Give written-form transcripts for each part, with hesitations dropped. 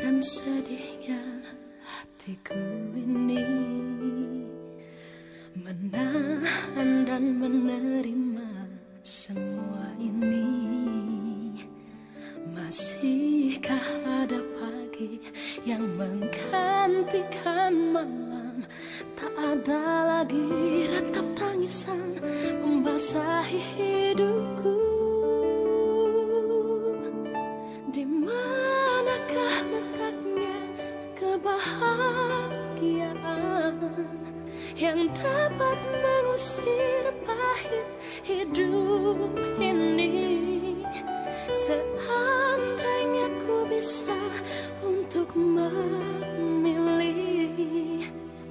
dan sedihnya hatiku ini, menahan dan menerima semua ini. Masihkah ada pagi yang menggantikan malam? Tak ada lagi ratap tangisan membasahi hidupku. Di manakah letaknya kebahagiaan yang dapat mengusir pahit hidup ini? Seandainya ku bisa untuk memilih,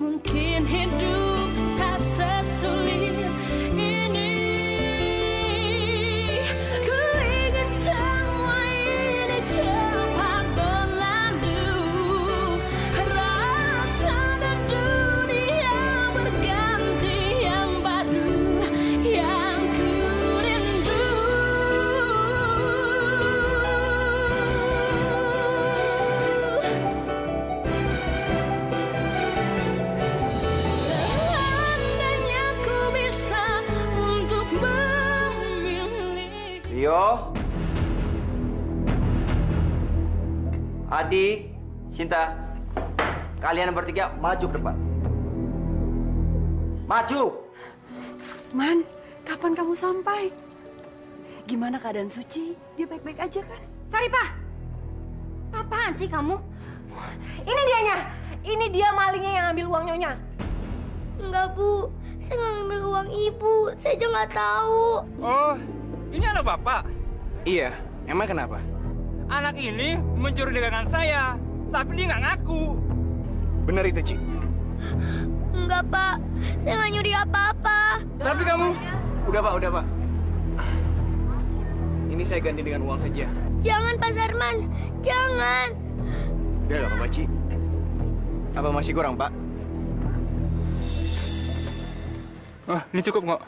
mungkin hidup tak sesulit ini. Ku ingin semua ini cepat berlalu, rasa dan dunia berganti yang baru yang ku rindu. Seandainya ku bisa untuk memilih. Rio, Adi, Sinta, kalian bertiga maju ke depan. Maju! Man, kapan kamu sampai? Gimana keadaan Suci? Dia baik-baik aja kan? Saripah, apaan sih kamu? Ini dianya! Ini dia malingnya yang ambil uang Nyonya. Enggak, Bu. Saya nggak ngambil uang Ibu. Saya juga nggak tahu. Oh, ini anak bapak. Iya, emang kenapa? Anak ini mencuri dagangan saya, tapi dia nggak ngaku. Bener itu, Ci. Enggak, Pak. Saya nggak nyuri apa-apa. Tapi kamu... Udah, Pak. Ini saya ganti dengan uang saja. Jangan, Pak Sarman. Jangan. Udah, gak apa-apa, Ci. Apa masih kurang, Pak? Oh, ini cukup kok.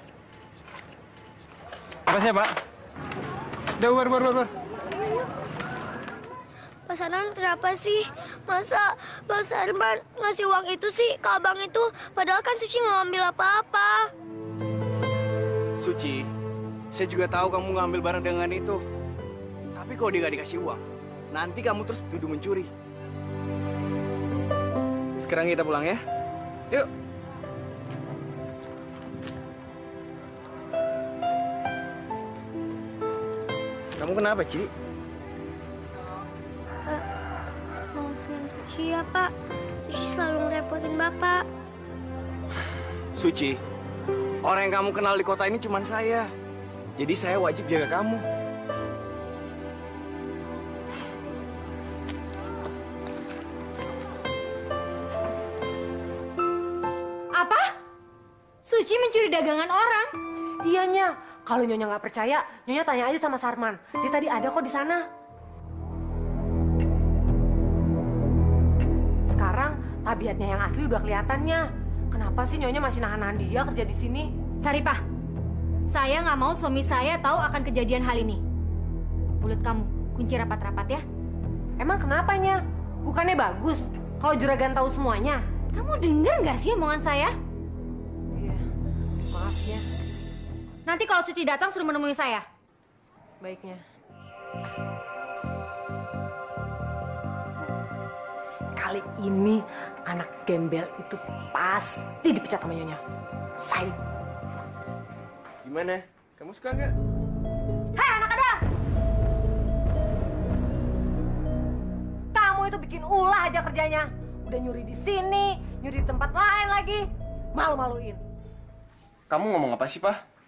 Makasih ya, Pak. Udah, keluar. Pak Sarman kenapa sih? Masa Pak Sarman ngasih uang itu sih ke abang itu? Padahal kan Suci nggak ngambil apa-apa. Suci, saya juga tahu kamu ngambil barang dengan itu. Tapi kalau dia nggak dikasih uang, nanti kamu terus dituduh mencuri. Sekarang kita pulang ya. Yuk. Kamu kenapa, Ci? Maafin Suci ya, Pak. Suci selalu ngerepotin Bapak. Suci, orang yang kamu kenal di kota ini cuma saya. Jadi saya wajib jaga kamu. Apa? Suci mencuri dagangan orang? Iyanya. Kalau Nyonya nggak percaya, Nyonya tanya aja sama Sarman. Dia tadi ada kok di sana. Sekarang tabiatnya yang asli udah kelihatannya. Kenapa sih Nyonya masih nahan-nahan dia kerja di sini? Saripah, saya nggak mau suami saya tahu akan kejadian hal ini. Mulut kamu, kunci rapat-rapat ya. Emang kenapanya? Bukannya bagus kalau juragan tahu semuanya? Kamu dengar nggak sih omongan saya? Iya, maaf ya. Nanti kalau Suci datang suruh menemui saya. Baiknya. Kali ini anak gembel itu pasti dipecat sama Nyonya. Say. Gimana? Kamu suka nggak? Hei anak Adam! Kamu itu bikin ulah aja kerjanya. Udah nyuri di sini, nyuri di tempat lain lagi. Malu-maluin. Kamu ngomong apa sih, Pak?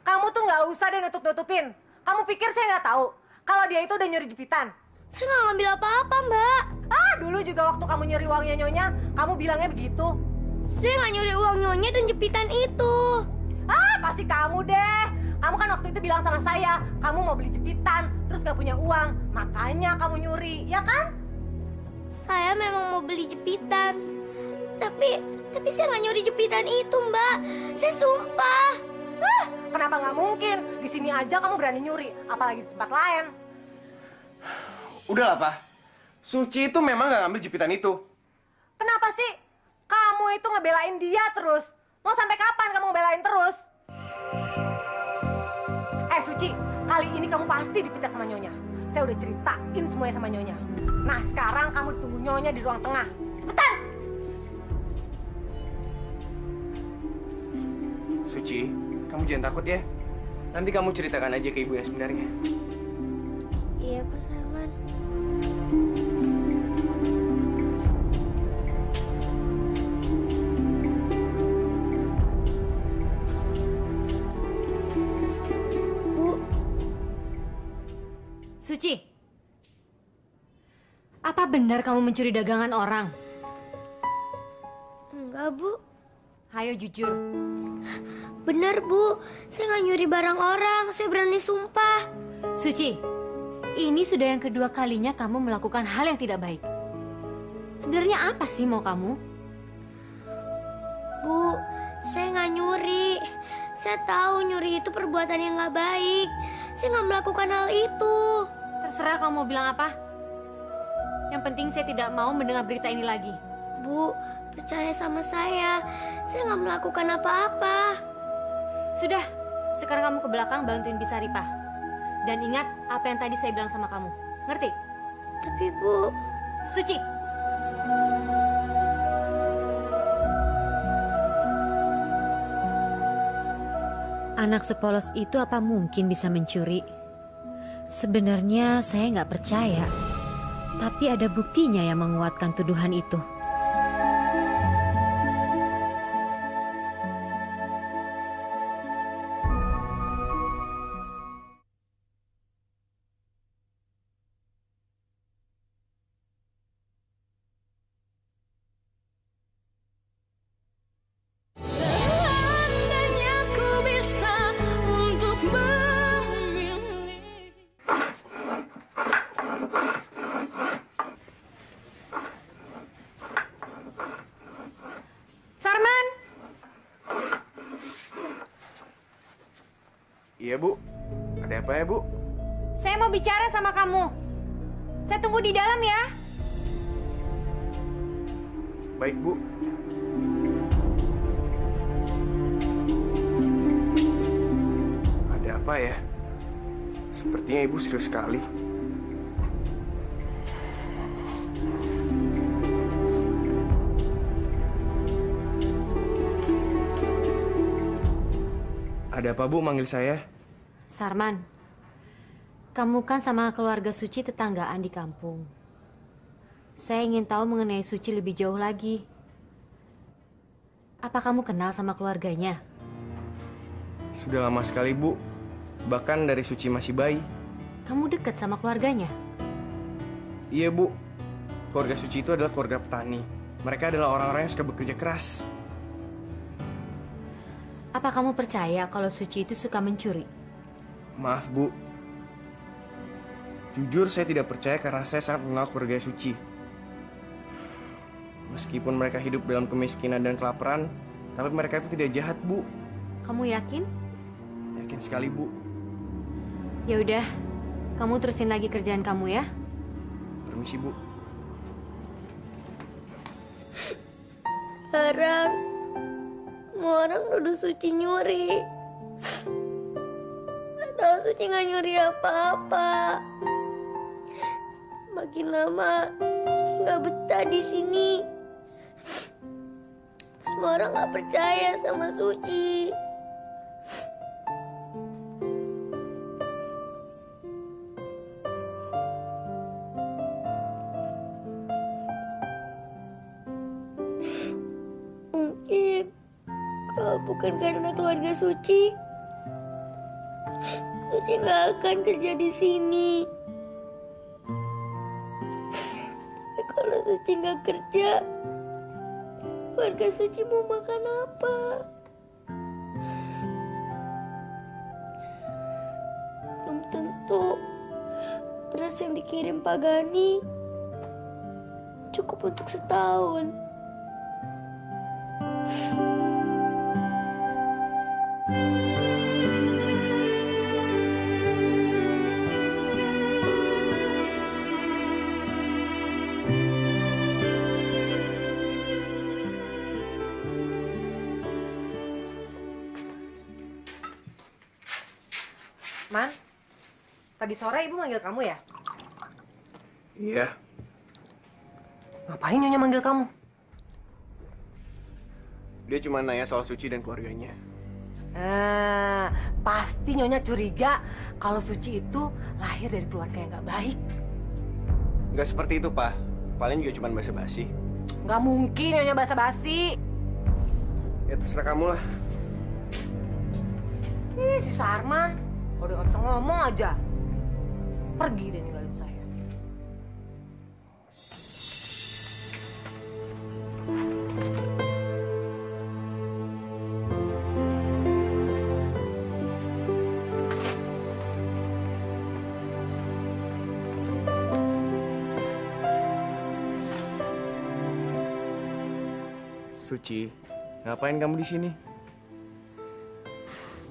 Kamu tuh nggak usah deh nutup-nutupin. Kamu pikir saya nggak tahu kalau dia itu udah nyuri jepitan? Saya nggak ngambil apa-apa, Mbak. Dulu juga waktu kamu nyuri uangnya Nyonya, kamu bilangnya begitu. Saya nggak nyuri uang Nyonya dan jepitan itu. Pasti kamu deh. Kamu kan waktu itu bilang sama saya, kamu mau beli jepitan, terus nggak punya uang. Makanya kamu nyuri, ya kan? Saya memang mau beli jepitan. Tapi saya nggak nyuri jepitan itu, Mbak. Saya sumpah. Kenapa nggak mungkin? Di sini aja kamu berani nyuri, apalagi di tempat lain. Udahlah, Pak. Suci itu memang nggak ngambil jepitan itu. Kenapa sih kamu itu ngebelain dia terus? Mau sampai kapan kamu ngebelain terus? Suci, kali ini kamu pasti dipecat sama Nyonya. Saya udah ceritain semuanya sama Nyonya. Nah, sekarang kamu ditunggu Nyonya di ruang tengah. Cepetan! Suci, kamu jangan takut ya. Nanti kamu ceritakan aja ke ibu yang sebenarnya. Iya, Pak Sarman. Bu. Suci, apa benar kamu mencuri dagangan orang? Enggak, Bu. Hayo jujur. Bener, Bu. Saya nggak nyuri barang orang. Saya berani sumpah. Suci, ini sudah yang kedua kalinya kamu melakukan hal yang tidak baik. Sebenarnya apa sih mau kamu? Bu, saya nggak nyuri. Saya tahu nyuri itu perbuatan yang nggak baik. Saya nggak melakukan hal itu. Terserah kamu mau bilang apa. Yang penting saya tidak mau mendengar berita ini lagi. Bu, percaya sama saya. Saya nggak melakukan apa-apa. Sudah, sekarang kamu ke belakang bantuin Bisaripah. Dan ingat apa yang tadi saya bilang sama kamu. Ngerti? Tapi, Bu... Suci! Anak sepolos itu apa mungkin bisa mencuri? Sebenarnya saya nggak percaya. Tapi ada buktinya yang menguatkan tuduhan itu. Seandainya ku bisa untuk memilih. Sarman! Iya, Bu. Ada apa ya, Bu? Saya mau bicara sama kamu. Saya tunggu di dalam ya. Baik, Bu. Ada apa ya? Sepertinya Ibu serius sekali. Ada apa, Bu, manggil saya? Sarman, kamu kan sama keluarga Suci tetanggaan di kampung. Saya ingin tahu mengenai Suci lebih jauh lagi. Apa kamu kenal sama keluarganya? Sudah lama sekali, Bu. Bahkan dari Suci masih bayi. Kamu dekat sama keluarganya? Iya, Bu. Keluarga Suci itu adalah keluarga petani. Mereka adalah orang-orang yang suka bekerja keras. Apa kamu percaya kalau Suci itu suka mencuri? Maaf, Bu. Jujur, saya tidak percaya karena saya sangat mengenal keluarga Suci. Meskipun mereka hidup dalam kemiskinan dan kelaparan, tapi mereka itu tidak jahat, Bu. Kamu yakin? Yakin sekali, Bu. Ya udah, kamu terusin lagi kerjaan kamu ya. Permisi, Bu. Sekarang semua orang nuduh Suci nyuri. Padahal Suci nggak nyuri apa-apa. Makin lama Suci nggak betah di sini. Semua orang nggak percaya sama Suci. Mungkin kalau bukan karena keluarga Suci, Suci nggak akan kerja di sini. Tapi kalau Suci nggak kerja, keluarga Suci mau makan apa? Belum tentu beras yang dikirim Pak Gani cukup untuk setahun. Man, tadi sore ibu manggil kamu ya? Iya. Ngapain Nyonya manggil kamu? Dia cuma nanya soal Suci dan keluarganya. Pasti Nyonya curiga kalau Suci itu lahir dari keluarga yang gak baik. Nggak seperti itu, Pak. Paling juga cuma basa-basi. Gak mungkin Nyonya basa-basi. Ya terserah kamu lah. Ih, si Sarman. Kalau dia gak bisa ngomong aja. Pergi deh ninggalin saya. Suci, ngapain kamu di sini?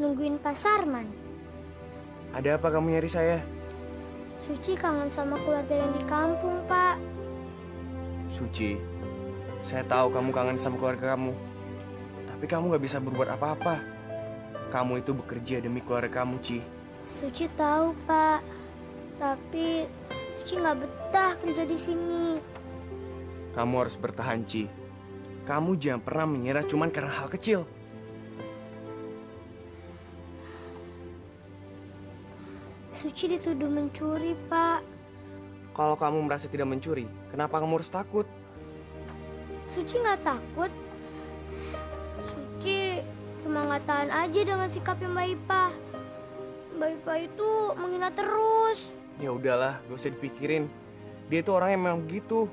Nungguin Pak Sarman. Ada apa kamu nyari saya? Suci kangen sama keluarga yang di kampung, Pak. Suci, saya tahu kamu kangen sama keluarga kamu. Tapi kamu nggak bisa berbuat apa-apa. Kamu itu bekerja demi keluarga kamu, Ci. Suci tahu, Pak. Tapi Suci nggak betah kerja di sini. Kamu harus bertahan, Ci. Kamu jangan pernah menyerah cuman karena hal kecil. Suci dituduh mencuri, Pak. Kalau kamu merasa tidak mencuri, kenapa kamu harus takut? Suci nggak takut. Suci cuma nggak tahan aja dengan sikapnya Mbak Ipa. Mbak Ipa itu menghina terus. Ya udahlah, gak usah dipikirin. Dia itu orang yang memang begitu.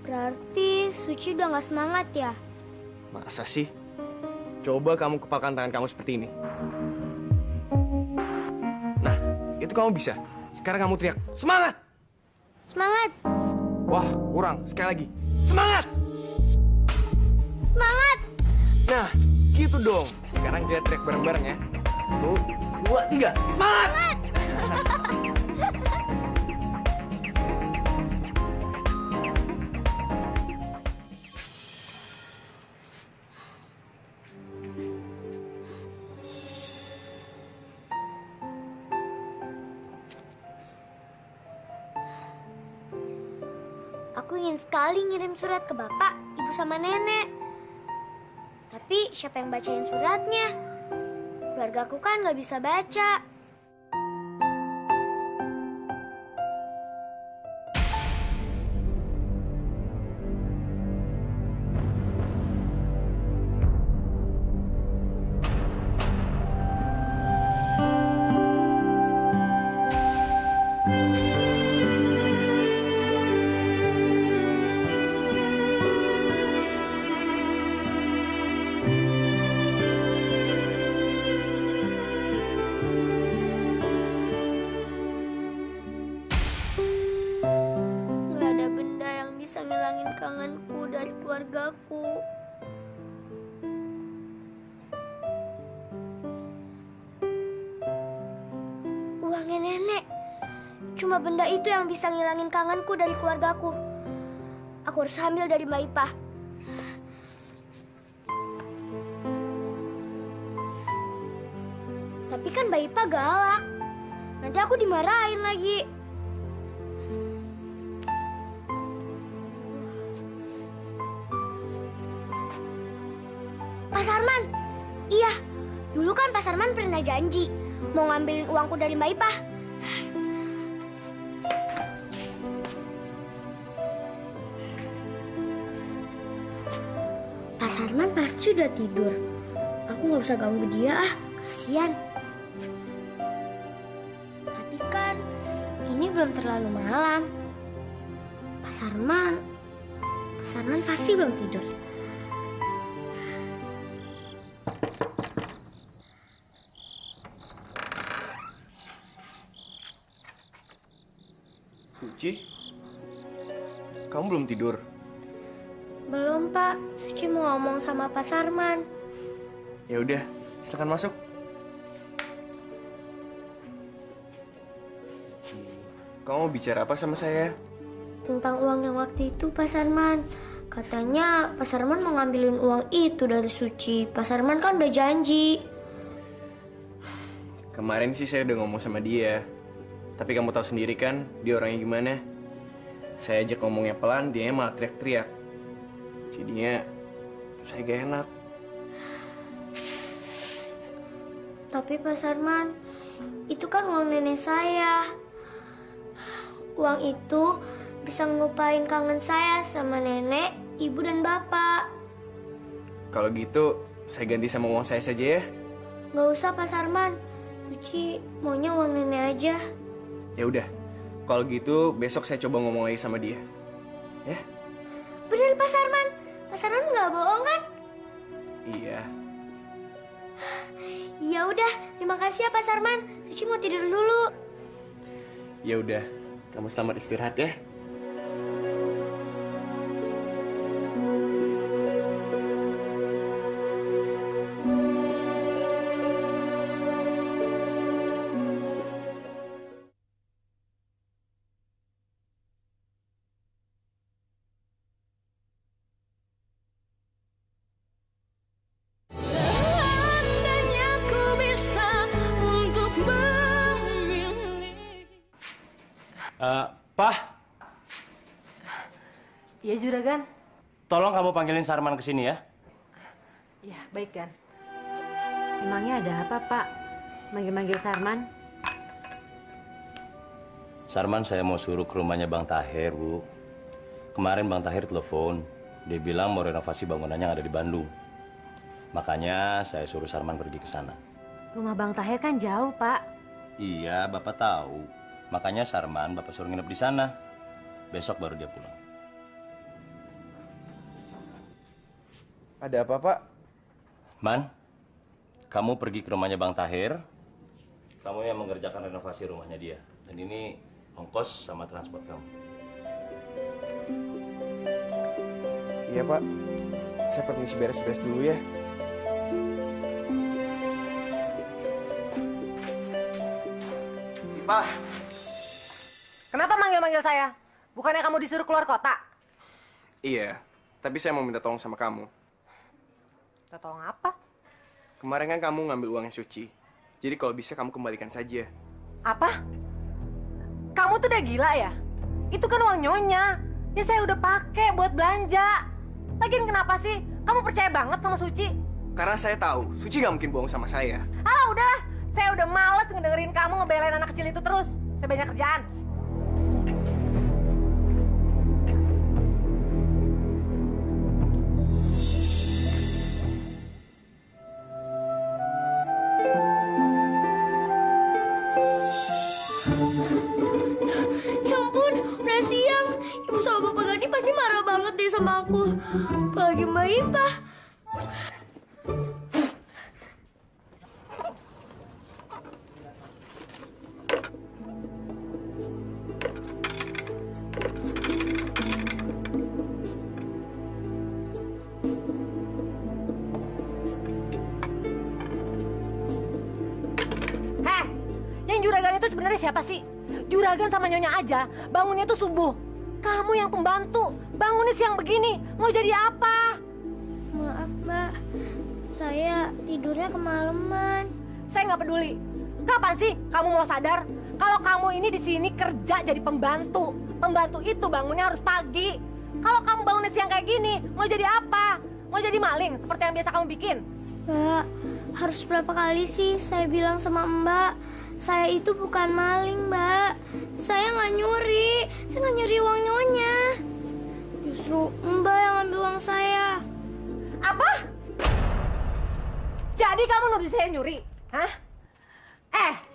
Berarti Suci udah nggak semangat ya? Masa sih? Coba kamu kepalkan tangan kamu seperti ini. Nah, itu kamu bisa. Sekarang kamu teriak, semangat! Semangat! Wah, kurang. Sekali lagi. Semangat! Semangat! Nah, gitu dong. Sekarang kita teriak bareng-bareng ya. 1, 2, 3. Semangat! Aku ingin sekali ngirim surat ke bapak, ibu sama nenek. Tapi siapa yang bacain suratnya? Keluarga aku kan nggak bisa baca. Nggak ada benda yang bisa ngilangin kangenku dari keluargaku. Uangnya nenek. Cuma benda itu yang bisa ngilangin kangenku dari keluargaku. Aku harus hamil dari Mbak Ipa. Tapi kan Mbak Ipa galak. Nanti aku dimarahin lagi. Pak Sarman, iya. Dulu kan Pak Sarman pernah janji mau ngambilin uangku dari Mbak Ipa. Pak Sarman pasti udah tidur. Aku nggak usah ganggu dia ah, kasihan. Tapi kan ini belum terlalu malam. Pak Sarman pasti belum tidur. Suci, kamu belum tidur? Belum, Pak. Suci mau ngomong sama Pak Sarman. Ya udah, silakan masuk. Kamu mau bicara apa sama saya? Tentang uang yang waktu itu, Pak Sarman. Katanya Pak Sarman mau ngambilin uang itu dari Suci. Pak Sarman kan udah janji. Kemarin sih saya udah ngomong sama dia. Tapi kamu tahu sendiri kan, dia orangnya gimana. Saya ajak ngomongnya pelan, dia malah teriak-teriak. Jadinya, saya gak enak. Tapi Pak Sarman, itu kan uang nenek saya. Uang itu bisa ngelupain kangen saya sama nenek, ibu, dan bapak. Kalau gitu, saya ganti sama uang saya saja ya. Nggak usah Pak Sarman, Suci maunya uang nenek aja. Ya udah, kalau gitu besok saya coba ngomong lagi sama dia. Ya? Bener Pak Sarman? Pak Sarman nggak bohong kan? Iya. Ya udah, terima kasih ya Pak Sarman. Suci mau tidur dulu. Ya udah, kamu selamat istirahat ya. Seandainya ku bisa untuk memilih. Pak, Iya Juragan. tolong kamu panggilin Sarman ke sini ya. Iya, baik Gan. Emangnya ada apa, Pak? Manggil-manggil Sarman? Sarman, saya mau suruh ke rumahnya Bang Tahir, Bu. Kemarin Bang Tahir telepon. Dia bilang mau renovasi bangunannya yang ada di Bandung. Makanya saya suruh Sarman pergi ke sana. Rumah Bang Tahir kan jauh, Pak. Iya, Bapak tahu. Makanya Sarman Bapak suruh nginep di sana. Besok baru dia pulang. Ada apa, Pak? Man, kamu pergi ke rumahnya Bang Tahir. Kamu yang mengerjakan renovasi rumahnya dia. Dan ini ongkos sama transport kamu. Iya, Pak. Saya permisi beres-beres dulu ya. Pak, Kenapa manggil-manggil saya? Bukannya kamu disuruh keluar kota? Iya, tapi saya mau minta tolong sama kamu. Minta tolong apa? Kemarin kan kamu ngambil uangnya Suci. Jadi kalau bisa kamu kembalikan saja. Apa? Kamu tuh udah gila ya? Itu kan uang nyonya. Ya saya udah pakai buat belanja. Lagian kenapa sih? Kamu percaya banget sama Suci? Karena saya tahu, Suci nggak mungkin bohong sama saya. Ah udahlah, saya udah males ngedengerin kamu ngebelain anak kecil itu terus. Saya banyak kerjaan. Ya ampun, udah siang. Ibu sama Bapak Gani pasti marah banget deh sama aku. Apalagi Mbak Ipa. Heh, yang juragan itu sebenarnya siapa sih? Juragan sama nyonya aja, bangunnya tuh subuh. Kamu yang pembantu, bangunnya siang begini, mau jadi apa? Maaf Mbak, saya tidurnya kemalaman. Saya nggak peduli. Kapan sih kamu mau sadar kalau kamu ini di sini kerja jadi pembantu? Pembantu itu bangunnya harus pagi. Kalau kamu bangunnya siang kayak gini, mau jadi apa? Mau jadi maling seperti yang biasa kamu bikin? Mbak, harus berapa kali sih saya bilang sama Mbak, saya itu bukan maling, Mbak. Saya nggak nyuri. Saya nggak nyuri uang nyonya. Justru Mbak yang ambil uang saya. Apa? Jadi kamu nuduh saya nyuri? Hah?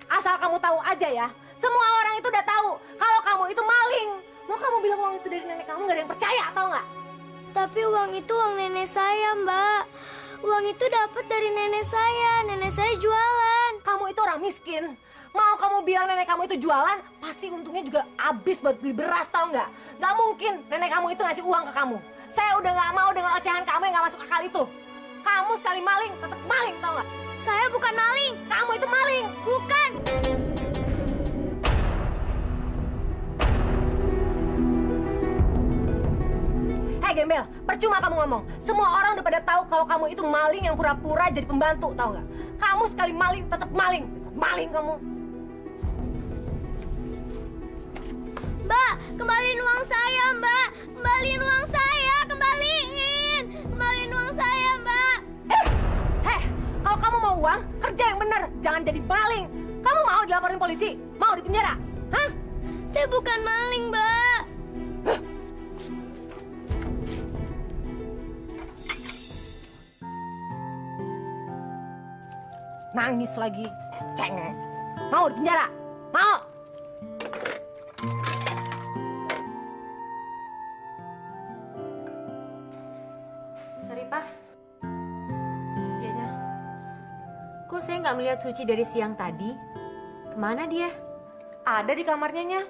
Asal kamu tahu aja ya, semua orang itu udah tahu kalau kamu itu maling. Mau kamu bilang uang itu dari nenek kamu, nggak ada yang percaya, tau nggak? Tapi uang itu uang nenek saya, Mbak. Uang itu dapat dari nenek saya. Nenek saya jualan. Kamu itu orang miskin. Mau kamu bilang nenek kamu itu jualan, pasti untungnya juga habis buat beli beras, tau nggak? Nggak mungkin nenek kamu itu ngasih uang ke kamu. Saya udah nggak mau dengan ocehan kamu yang nggak masuk akal itu. Kamu sekali maling, tetap maling, tau nggak? Saya bukan maling. Kamu itu maling. Bukan. Hei Gembel, percuma kamu ngomong. Semua orang udah pada tahu kalau kamu itu maling yang pura-pura jadi pembantu, tau nggak? Kamu sekali maling, tetap maling. maling kamu. Mbak, kembaliin uang saya, Mbak. Kembaliin uang saya, kembaliin. Kembaliin uang saya, Mbak. Kalau kamu mau uang, kerja yang benar, jangan jadi maling. Kamu mau dilaporin polisi? Mau di penjara? Hah? Saya bukan maling, Mbak. Nangis lagi, cengeng. Mau di penjara? Mau? Saripah. Iyanya. Kok saya nggak melihat Suci dari siang tadi? Kemana dia? Ada di kamarnya, Nya.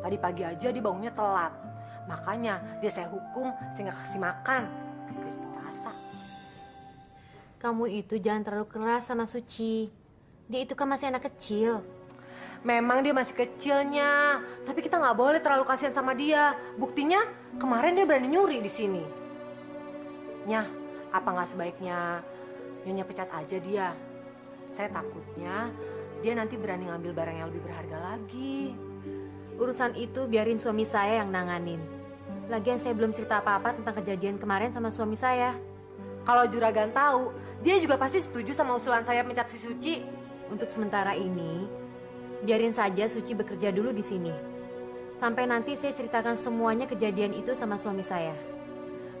Tadi pagi aja dia bangunnya telat. Makanya dia saya hukum, saya nggak kasih makan. Biar tahu rasa. Kamu itu jangan terlalu keras sama Suci. Dia itu kan masih anak kecil. Memang dia masih kecilnya, tapi kita nggak boleh terlalu kasihan sama dia. Buktinya kemarin dia berani nyuri di sini. Nya, apa nggak sebaiknya Nyonya pecat aja dia? Saya takutnya dia nanti berani ngambil barang yang lebih berharga lagi. Urusan itu biarin suami saya yang nanganin. Lagian saya belum cerita apa-apa tentang kejadian kemarin sama suami saya. Kalau juragan tahu, dia juga pasti setuju sama usulan saya pecat si Suci. Untuk sementara ini, biarin saja Suci bekerja dulu di sini. Sampai nanti saya ceritakan semuanya kejadian itu sama suami saya.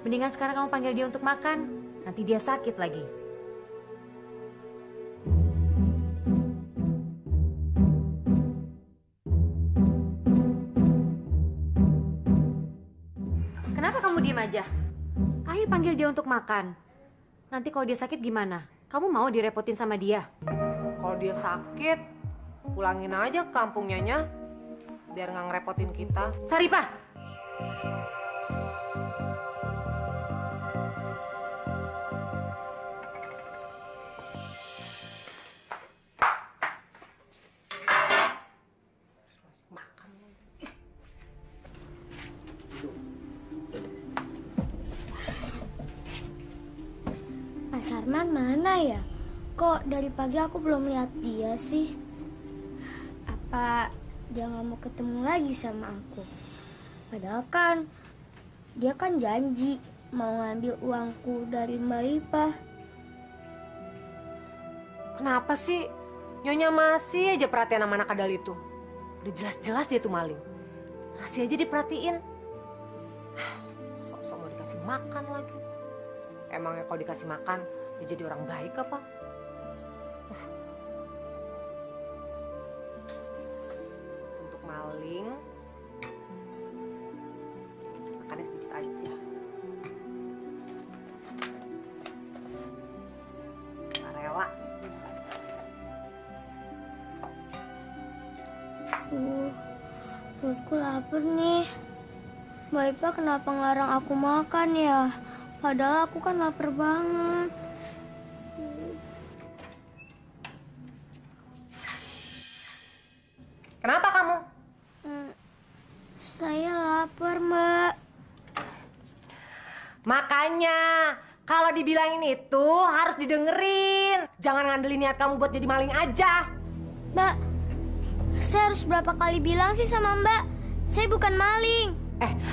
Mendingan sekarang kamu panggil dia untuk makan. Nanti dia sakit lagi. Kenapa kamu diem aja? Ayo panggil dia untuk makan. Nanti kalau dia sakit gimana? Kamu mau direpotin sama dia? Kalau dia sakit, pulangin aja ke kampungnya, Nya. Biar nggak ngerepotin kita. Saripah! Mas Arman mana ya? Kok dari pagi aku belum lihat dia sih? Apa dia nggak mau ketemu lagi sama aku? Padahal kan dia kan janji mau ngambil uangku dari Mbak Ipa. Kenapa sih Nyonya masih aja perhatian sama anak kadal itu? Udah jelas-jelas dia tuh maling. Masih aja diperhatiin. Sok-sok mau dikasih makan lagi. Emangnya kalau dikasih makan dia jadi orang baik apa? Untuk maling, makannya sedikit aja. Gak rela. Perutku lapar nih. Mbak Ipa kenapa ngelarang aku makan ya? Padahal aku kan lapar banget. Kenapa kamu? Saya lapar, Mbak. Makanya, kalau dibilangin itu harus didengerin. Jangan ngandelin niat kamu buat jadi maling aja. Mbak, saya harus berapa kali bilang sih sama Mbak? Saya bukan maling.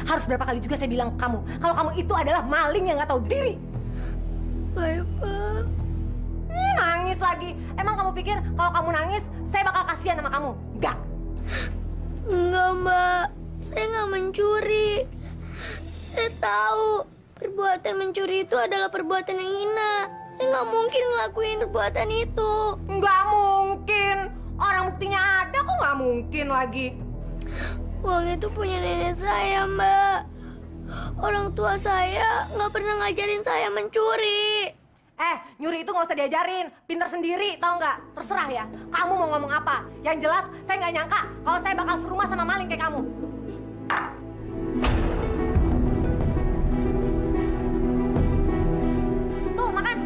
Harus berapa kali juga saya bilang ke kamu kalau kamu itu adalah maling yang nggak tahu diri. Mbak Ipa. Nangis lagi. Emang kamu pikir kalau kamu nangis, saya bakal kasihan sama kamu? Enggak. Enggak, Mbak. Saya nggak mencuri. Saya tahu perbuatan mencuri itu adalah perbuatan yang hina. Saya nggak mungkin ngelakuin perbuatan itu. Nggak mungkin. Orang buktinya ada kok, nggak mungkin lagi. Uang itu punya nenek saya, Mbak. Orang tua saya nggak pernah ngajarin saya mencuri. Nyuri itu nggak usah diajarin. Pinter sendiri, tau nggak? Terserah ya. Kamu mau ngomong apa? Yang jelas, saya nggak nyangka kalau saya bakal serumah sama maling kayak kamu. Tuh, makan.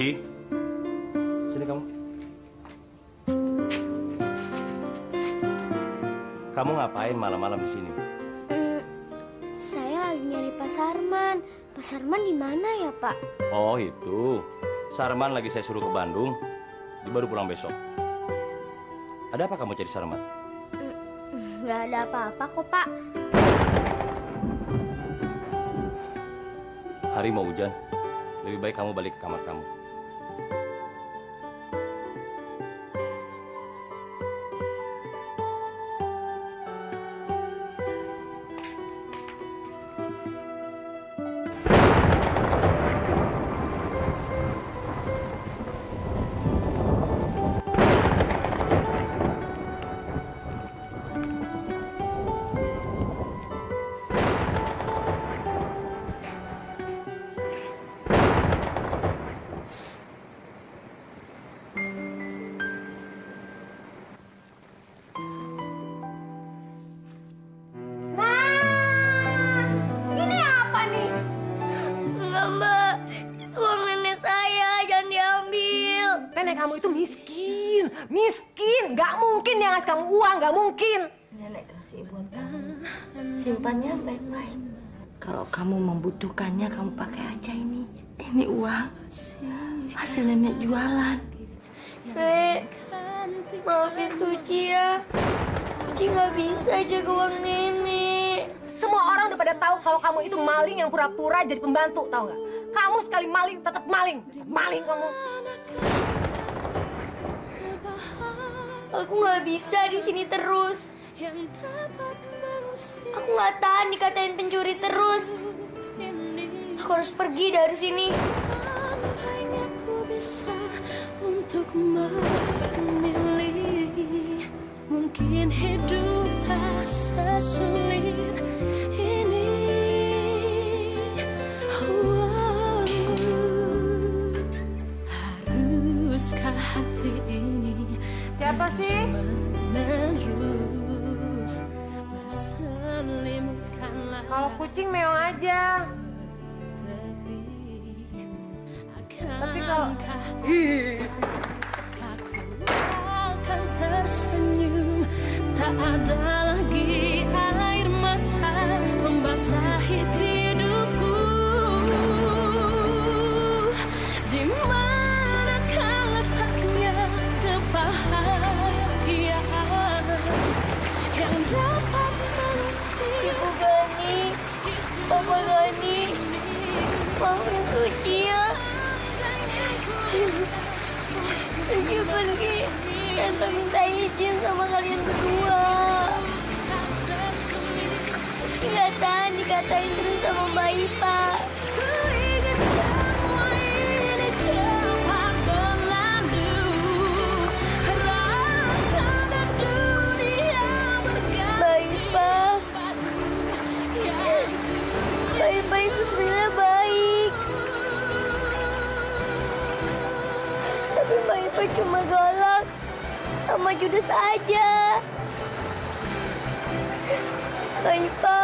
Suci, sini kamu. Kamu ngapain malam-malam di sini? Saya lagi nyari Pak Sarman. Pak Sarman di mana ya, Pak? Oh itu, Sarman lagi saya suruh ke Bandung. Dia baru pulang besok. Ada apa kamu cari Sarman? Nggak ada apa-apa kok, Pak. Hari mau hujan. Lebih baik kamu balik ke kamar kamu. Kamu itu miskin, nggak mungkin dia ngasih kamu uang, nggak mungkin. Nenek kasih buat kamu, simpannya baik-baik. Kalau kamu membutuhkannya, kamu pakai aja ini uang, hasil nenek jualan. Nek, maafin Suci ya, Suci nggak bisa jaga uang nenek. Semua orang udah pada tahu kalau kamu itu maling yang pura-pura jadi pembantu, tahu nggak? Kamu sekali maling, tetap maling, maling kamu. Aku nggak bisa di sini terus. Aku nggak tahan dikatain pencuri terus. Aku harus pergi dari sini. Untuk memilih, mungkin hidup tak sesulit ini. Haruskah hati ini? Siapa sih? Kalau kucing meong aja. Tapi kalau akan tersenyum, tak ada lagi air mata membasahi hidupku. Di manakah letaknya kebahagiaan yang dapat mengusir? Ibu Gani, Papa Gani, maafin Suci ya. Suci pergi tanpa minta izin sama kalian berdua. Suci nggak tahan dikatain terus sama Mbak Ipa. Mbak itu sebenarnya baik, tapi Mbak Ipa cuma galak sama judes aja. Mbak Ipa,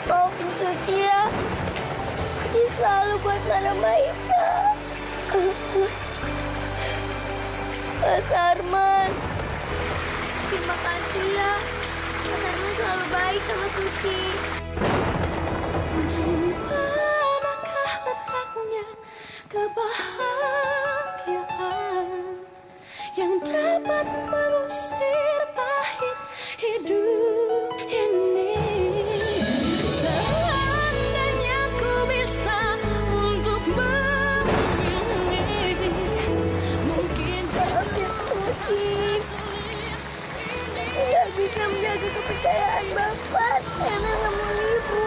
maafin Suci ya. Suci selalu buat nada Mbak Ipa. Pak Sarman, terima kasih ya. Pak Sarman selalu baik sama Suci. Di manakah letaknya kebahagiaan yang dapat mengusir pahit hidup ini? Seandainya ku bisa untuk memilih, mungkin Maafin Suci. Tidak bisa menjaga kepercayaan Bapak karena kamu ibu.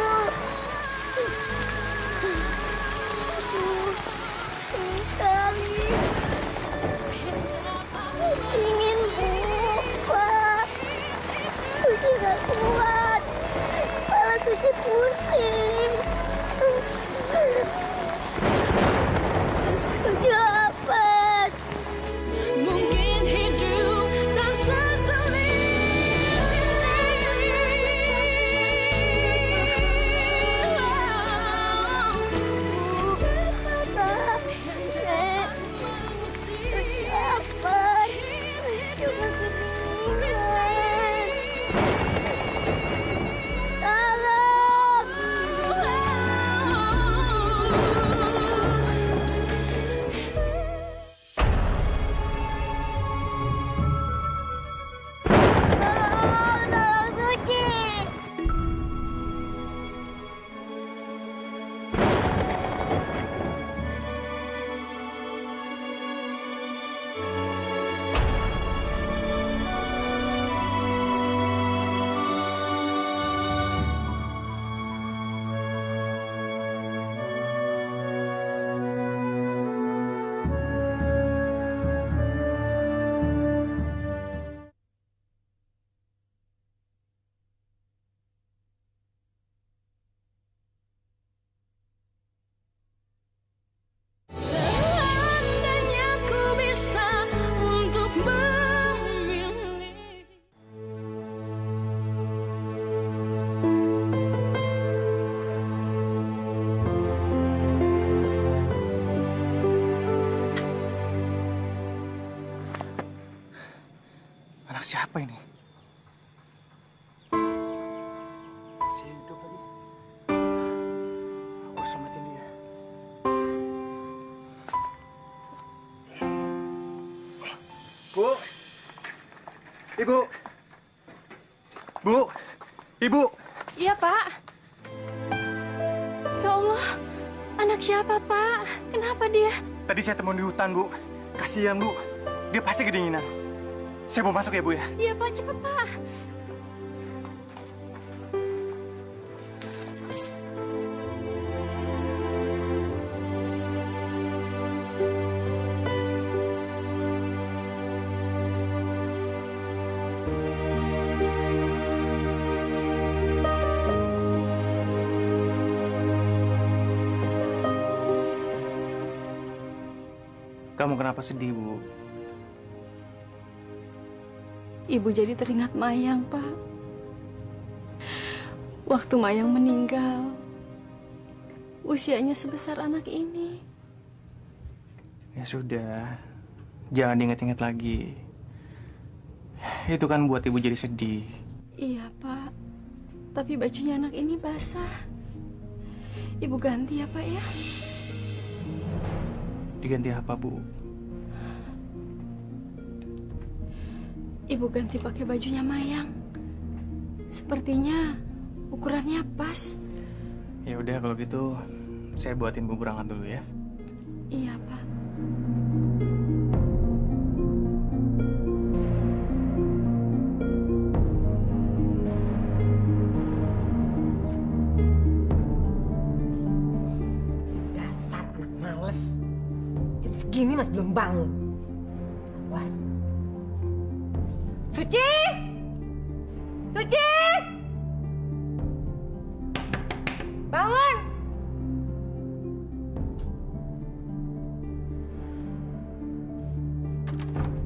Ini sekali. Ingin Pak. Suci gak kuat. Kepala Suci pusing. Suci lapar. mungkin hidup tak sesulit ini. Seandainya ku bisa untuk memilih. Anak siapa ini? Masih hidup lagi. Aku harus selamatin dia. Bu! Ibu! Bu! Ibu! Iya, Pak. Ya Allah, anak siapa, Pak? Kenapa dia? Tadi saya temuin di hutan, Bu. Kasihan, Bu. Dia pasti kedinginan. Saya mau masuk ya, Bu ya? Iya, Pak, cepet, Pak. Kamu kenapa sedih, Bu? Ibu jadi teringat Mayang, Pak. Waktu Mayang meninggal, usianya sebesar anak ini. Ya sudah, jangan diingat-ingat lagi. Itu kan buat ibu jadi sedih. Iya, Pak. Tapi bajunya anak ini basah. Ibu ganti ya, Pak ya? Diganti apa, Bu? Ibu ganti pakai bajunya Mayang. Sepertinya ukurannya pas. Ya udah kalau gitu, saya buatin bubur hangat dulu ya. Iya, Pak. Dasar anak males. Jam segini masih belum bangun. Was. Suci! Suci! Bangun!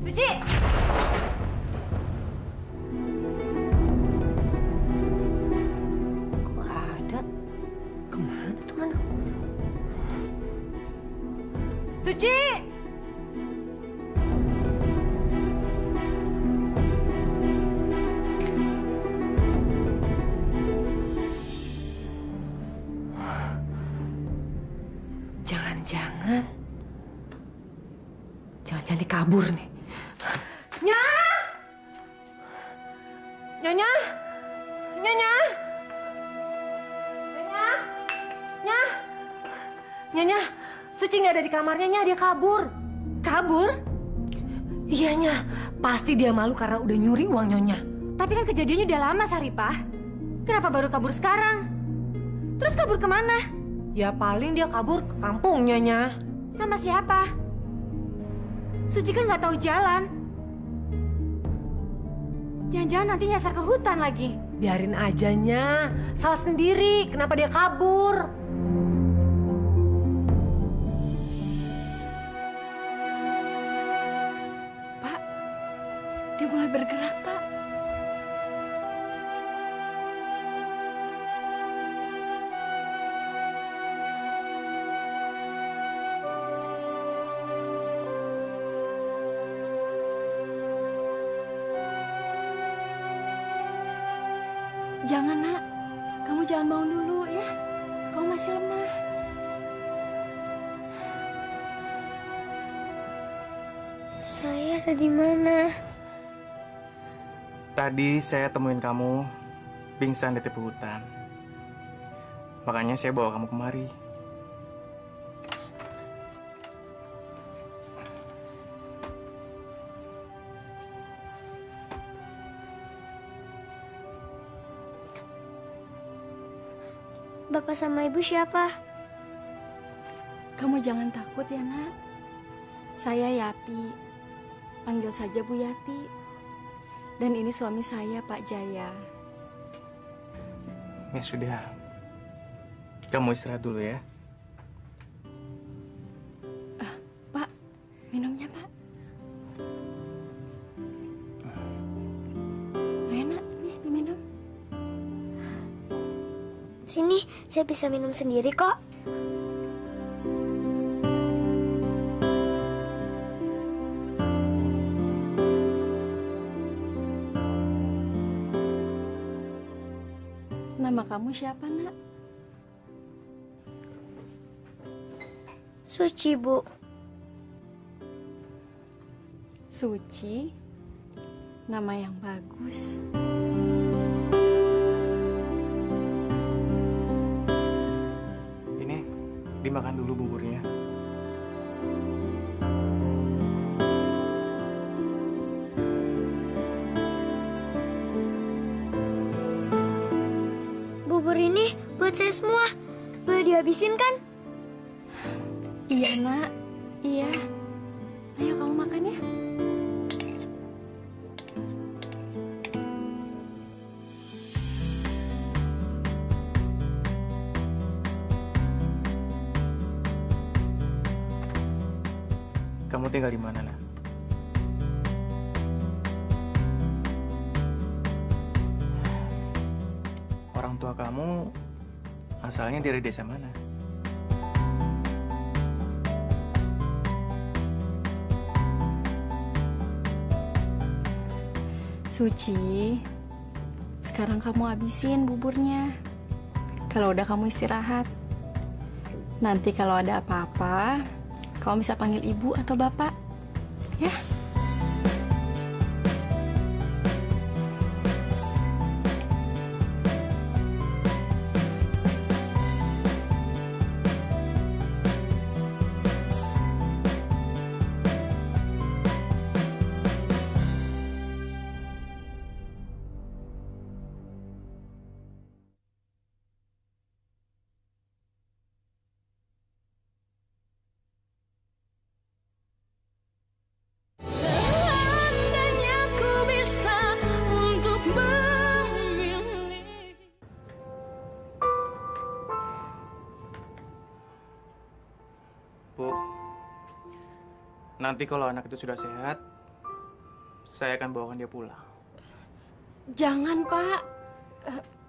Suci! Kok ada? Kemana tuh anak? Suci! Jangan dikabur nih. Nya! Nyonya! Nyonya! Nyonya! Nya! Nyonya, Suci nggak ada di kamarnya, Nya, dia kabur. Kabur? Iya, Nya. Pasti dia malu karena udah nyuri uang Nyonya. Tapi kan kejadiannya udah lama, Saripah. Kenapa baru kabur sekarang? Terus kabur kemana? Ya paling dia kabur ke kampungnya, Nya. Sama siapa? Suci kan nggak tahu jalan. Jangan-jangan nanti nyasar ke hutan lagi. Biarin aja, Nya. Salah sendiri. Kenapa dia kabur? Pak, dia mulai bergerak, Pak. Jangan, Nak. Kamu jangan bangun dulu, ya. Kamu masih lemah. Saya ada di mana? Tadi saya temuin kamu pingsan di tepi hutan. Makanya saya bawa kamu kemari. Bapak sama Ibu siapa? Kamu jangan takut ya, Nak. Saya Yati. Panggil saja Bu Yati. Dan ini suami saya, Pak Jaya. Ya sudah. Kamu istirahat dulu ya. Pak, minumnya, Pak. Enak, nih diminum. Sini, saya bisa minum sendiri kok. Nama kamu siapa, Nak? Suci, Bu. Suci? Nama yang bagus. Ini dimakan dulu buburnya. Bubur ini buat saya semua. Boleh dihabisin kan? Iya, Nak. Iya. Ayo kamu makan ya. Kamu tinggal di mana, Nak? Orang tua kamu asalnya dari desa mana? Suci, sekarang kamu habisin buburnya. Kalau udah kamu istirahat. Nanti kalau ada apa-apa, kamu bisa panggil ibu atau bapak. Ya? Bu, nanti kalau anak itu sudah sehat, saya akan bawakan dia pulang. Jangan, Pak.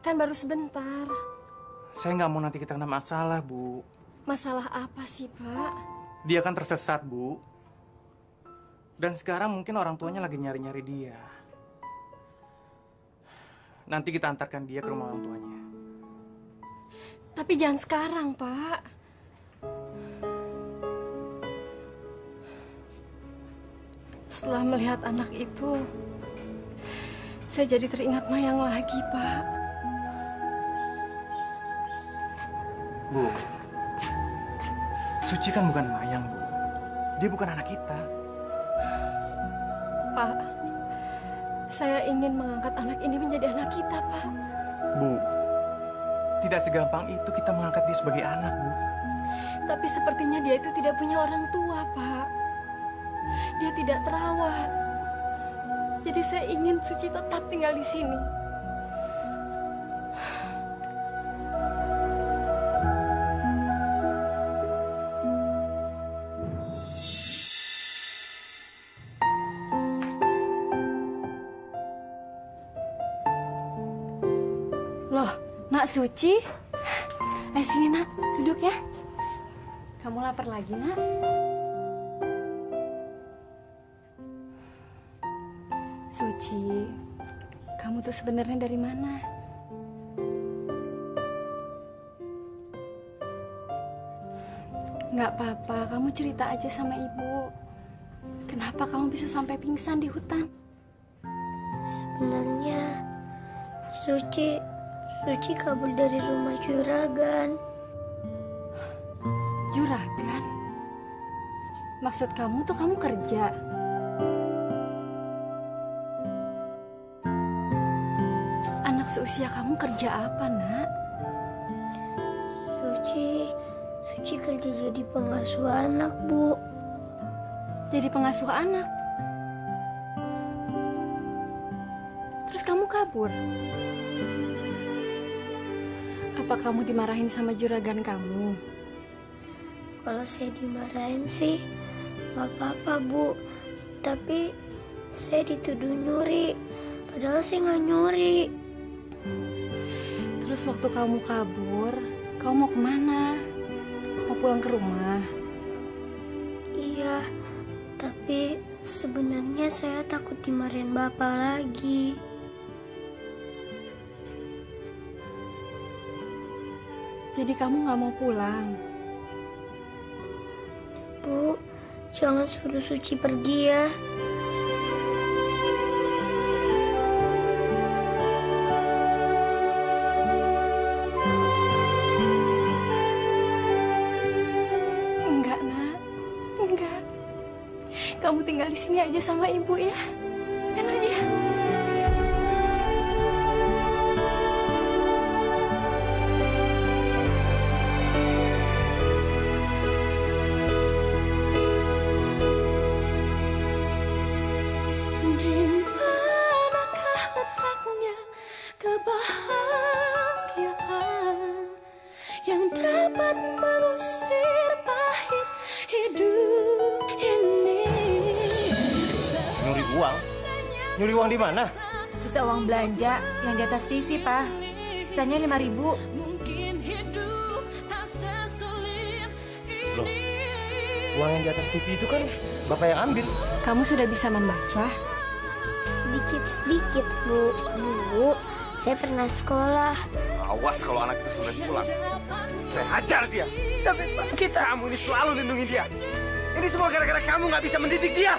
Kan baru sebentar. Saya nggak mau nanti kita kena masalah, Bu. Masalah apa sih, Pak? Dia kan tersesat, Bu. Dan sekarang mungkin orang tuanya lagi nyari-nyari dia. Nanti kita antarkan dia ke rumah orang tuanya. Tapi jangan sekarang, Pak. Setelah melihat anak itu, saya jadi teringat Mayang lagi, Pak. Bu, Suci kan bukan Mayang, Bu. Dia bukan anak kita. Pak, saya ingin mengangkat anak ini menjadi anak kita, Pak. Bu, tidak segampang itu kita mengangkat dia sebagai anak, Bu. Tapi sepertinya dia itu tidak punya orang tua, Pak. Dia tidak terawat. Jadi saya ingin Suci tetap tinggal di sini. Loh, Nak Suci? Sini, Nak. Duduk ya. Kamu lapar lagi, Nak? Suci, kamu tuh sebenarnya dari mana? Nggak apa-apa, kamu cerita aja sama ibu. Kenapa kamu bisa sampai pingsan di hutan? Sebenarnya Suci kabur dari rumah juragan. Juragan? Maksud kamu tuh kamu kerja? Anak seusia kamu kerja apa, Nak? Suci kerja jadi pengasuh anak, Bu. Jadi pengasuh anak? Terus kamu kabur? Apa kamu dimarahin sama juragan kamu? Kalau saya dimarahin sih nggak apa-apa, Bu. Tapi saya dituduh nyuri. Padahal saya nggak nyuri. Terus waktu kamu kabur, kamu mau kemana? Mau pulang ke rumah? Iya, tapi sebenarnya saya takut dimarahin Bapak lagi. Jadi kamu nggak mau pulang? Bu, jangan suruh Suci pergi ya. Enggak, Nak. Enggak. Kamu tinggal di sini aja sama ibu ya. Enak ya. Kebahagiaan yang dapat mengusir pahit hidup ini. Nyuri uang? Nyuri uang di mana? Sisa uang belanja yang di atas TV, Pak. Sisanya 5.000. Loh, uang yang di atas TV itu kan Bapak yang ambil. Kamu sudah bisa membaca? Sedikit-sedikit, Bu. Bu, saya pernah sekolah. Awas kalau anak itu sampai pulang. Saya hajar dia. Tapi Pak, kamu ini selalu lindungi dia. Ini semua gara-gara kamu nggak bisa mendidik dia.